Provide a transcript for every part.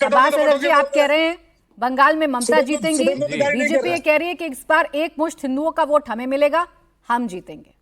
अब्बास सैयद जी, आप कह रहे हैं बंगाल में ममता जीतेंगी, बीजेपी ये कह रही है कि इस बार एक मुश्त हिंदुओं का वोट हमें मिलेगा, हम जीतेंगे।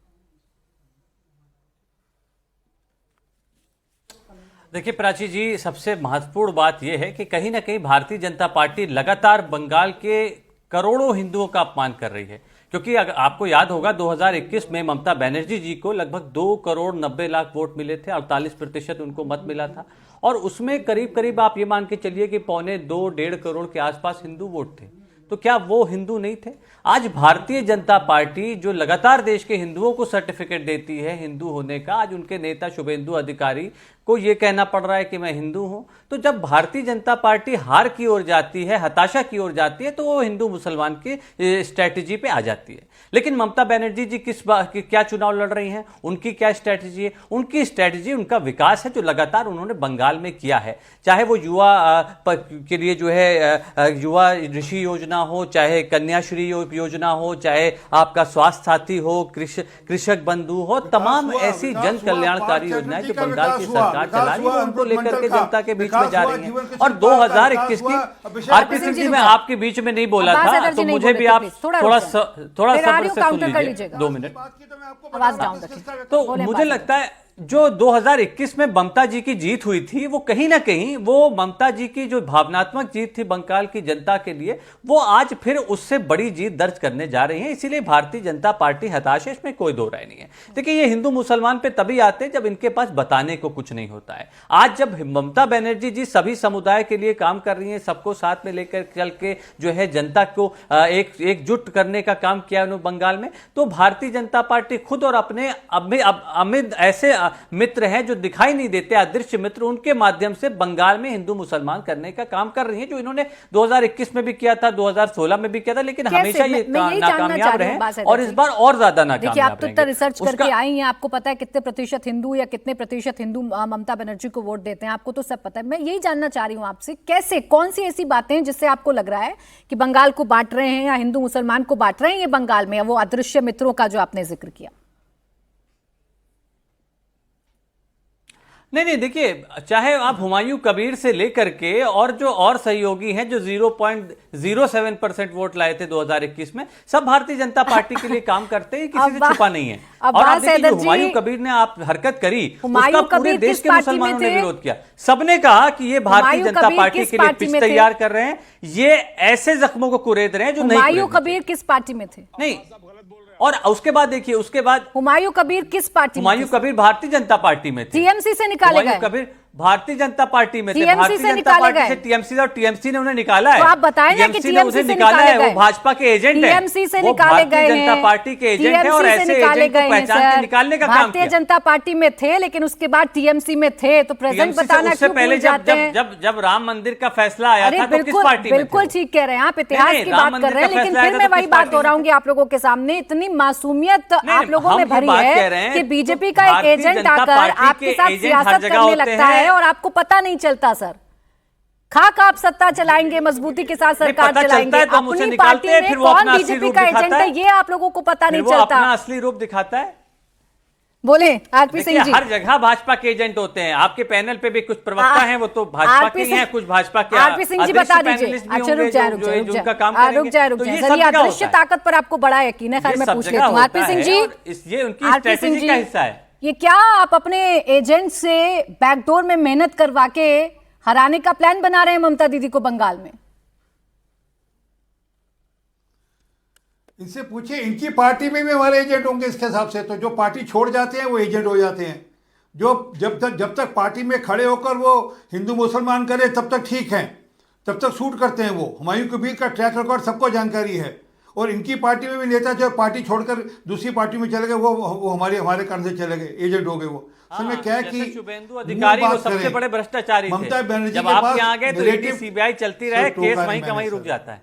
देखिए प्राची जी, सबसे महत्वपूर्ण बात यह है कि कहीं ना कहीं भारतीय जनता पार्टी लगातार बंगाल के करोड़ों हिंदुओं का अपमान कर रही है। क्योंकि अगर आपको याद होगा 2021 में ममता बनर्जी जी को लगभग 2 करोड़ 90 लाख वोट मिले थे, 48% उनको मत मिला था, और उसमें करीब करीब आप ये मान के चलिए कि 2.25 करोड़ के आसपास हिंदू वोट थे। तो क्या वो हिंदू नहीं थे? आज भारतीय जनता पार्टी जो लगातार देश के हिंदुओं को सर्टिफिकेट देती है हिंदू होने का, आज उनके नेता शुभेंदु अधिकारी को यह कहना पड़ रहा है कि मैं हिंदू हूं। तो जब भारतीय जनता पार्टी हार की ओर जाती है, हताशा की ओर जाती है, तो वो हिंदू मुसलमान की स्ट्रैटेजी पे आ जाती है। लेकिन ममता बनर्जी जी क्या चुनाव लड़ रही हैं, उनकी क्या स्ट्रैटेजी है? उनकी स्ट्रैटेजी उनका विकास है जो लगातार उन्होंने बंगाल में किया है। चाहे वो युवा के लिए जो है युवा ऋषि योजना हो, चाहे कन्याश्री योजना हो, चाहे आपका स्वास्थ्य साथी हो, कृषक बंधु हो, तमाम ऐसी जन कल्याणकारी योजनाएं जो बंगाल की सरकार चला रही है उनको लेकर के जनता के बीच में जा रही है। और 2021 की आरपी सिंह जी, मैं आपके बीच में नहीं बोला था, तो मुझे भी आप थोड़ा सब्र से सुन लीजिए 2 मिनट। तो मुझे लगता है जो 2021 में ममता जी की जीत हुई थी, वो कहीं ना कहीं वो ममता जी की जो भावनात्मक जीत थी बंगाल की जनता के लिए, वो आज फिर उससे बड़ी जीत दर्ज करने जा रही है। इसीलिए भारतीय जनता पार्टी हताश है, इसमें कोई दो राय नहीं है। देखिए, ये हिंदू मुसलमान पे तभी आते हैं जब इनके पास बताने को कुछ नहीं होता है। आज जब ममता बनर्जी जी सभी समुदाय के लिए काम कर रही है, सबको साथ में लेकर चल के जो है जनता को एकजुट करने का काम किया उन्होंने बंगाल में, तो भारतीय जनता पार्टी खुद और अपने अमित ऐसे मित्र हैं जो दिखाई नहीं देते, अदृश्य मित्र, उनके माध्यम से बंगाल में हिंदू मुसलमान करने का काम कर रही है, जो इन्होंने 2021 में भी किया था, 2016 में भी किया था, लेकिन हमेशा ये नाकामयाब रहे और इस बार और ज्यादा नाकामयाब रहेंगे। आप तो इतना रिसर्च करके आई हैं, आपको पता है कितने प्रतिशत हिंदू या कितने प्रतिशत हिंदू ममता बनर्जी को वोट देते हैं, आपको तो सब पता है। मैं यही जानना चाह रही हूं आपसे, कैसे, कौन सी ऐसी बातें हैं जिससे आपको लग रहा है कि बंगाल को बांट रहे हैं या हिंदू मुसलमान को बांट रहे हैं ये बंगाल में, वो अदृश्य मित्रों का जो आपने जिक्र किया? नहीं, देखिए, चाहे आप हुमायूं कबीर से लेकर के और जो और सहयोगी हैं जो 0.07% वोट लाए थे 2021 में, सब भारतीय जनता पार्टी के लिए काम करते हैं, किसी से छुपा नहीं है। और आप देखिए, हुमायूं कबीर ने आप हरकत करी, उसका पूरे देश के मुसलमानों ने विरोध किया। सबने कहा कि ये भारतीय जनता पार्टी के लिए पिच तैयार कर रहे हैं, ये ऐसे जख्मों को कुरेद रहे हैं जो नहीं। हुमायूं कबीर किस पार्टी में थे? नहीं, और उसके बाद देखिए, उसके बाद हुमायूं कबीर किस पार्टी में? हुमायूं कबीर भारतीय जनता पार्टी में थे, टीएमसी से निकाले गए। कबीर भारतीय जनता पार्टी में थे, भारतीय जनता पार्टी से टीएमसी, और टीएमसी ने उन्हें निकाला है। तो आप बताएं ना कि टीएमसी से निकाला है, वो भाजपा के एजेंट है, टीएमसी से निकाले गए हैं, जनता पार्टी के एजेंट है, और ऐसे एजेंट को पहचान के निकालने का काम किया। भारतीय जनता पार्टी में थे, लेकिन उसके बाद टीएमसी में थे, तो प्रेजेंट बताना क्यों भूल जाते हैं? जब राम मंदिर का फैसला आया था तो किस पार्टी में? बिल्कुल ठीक कह रहे हैं आप, इतिहास की बात कर रहे हैं, लेकिन फिर मैं वही बात दोहराऊंगी आप लोगों के सामने। इतनी मासूमियत आप लोगों में भरी है कि बीजेपी का एक एजेंट आकर आपके साथ सियासत करने लगता है और आपको पता नहीं चलता। सर, खाक आप सत्ता चलाएंगे, मजबूती के साथ सरकार चलाएंगे, अपनी पार्टी में कौन बीजेपी का एजेंट है ये आप लोगों को पता नहीं चलता। अपना असली रूप दिखाता है। बोले आरपी सिंह जी, हर जगह भाजपा के एजेंट होते हैं। आपके पैनल पे भी कुछ प्रवक्ता हैं, वो तो भाजपा के हैं, कुछ भाजपा के। आरपी सिंह जी बता दीजिए। अच्छा, रुक जाए जरिए, अदृश्य ताकत पर आपको बड़ा यकीन है। खैर, मैं पूछ लेती हूँ आरपी सिंह जी, ये उनकी स्ट्रेटेजी का हिस्सा है। ये क्या आप अपने एजेंट से बैकडोर में मेहनत करवा के हराने का प्लान बना रहे हैं ममता दीदी को बंगाल में? इनसे पूछिए, इनकी पार्टी में भी हमारे एजेंट होंगे इसके हिसाब से। तो जो पार्टी छोड़ जाते हैं वो एजेंट हो जाते हैं। जो जब तक पार्टी में खड़े होकर वो हिंदू मुसलमान करे तब तक ठीक हैं, तब तक सूट करते हैं वो। हुमायूं कबीर का ट्रैक रिकॉर्ड सबको जानकारी है। और इनकी पार्टी में भी नेता जो पार्टी छोड़कर दूसरी पार्टी में चले गए, वो हमारे कारण से चले गए, एजेंट हो गए वो। में क्या है कि शुभेंदु अधिकारी वो सबसे बड़े भ्रष्टाचारी थे। ममता बनर्जी जब आप यहाँ आ गए तो सीबीआई चलती रहे, केस वहीं का वहीं रुक जाता है।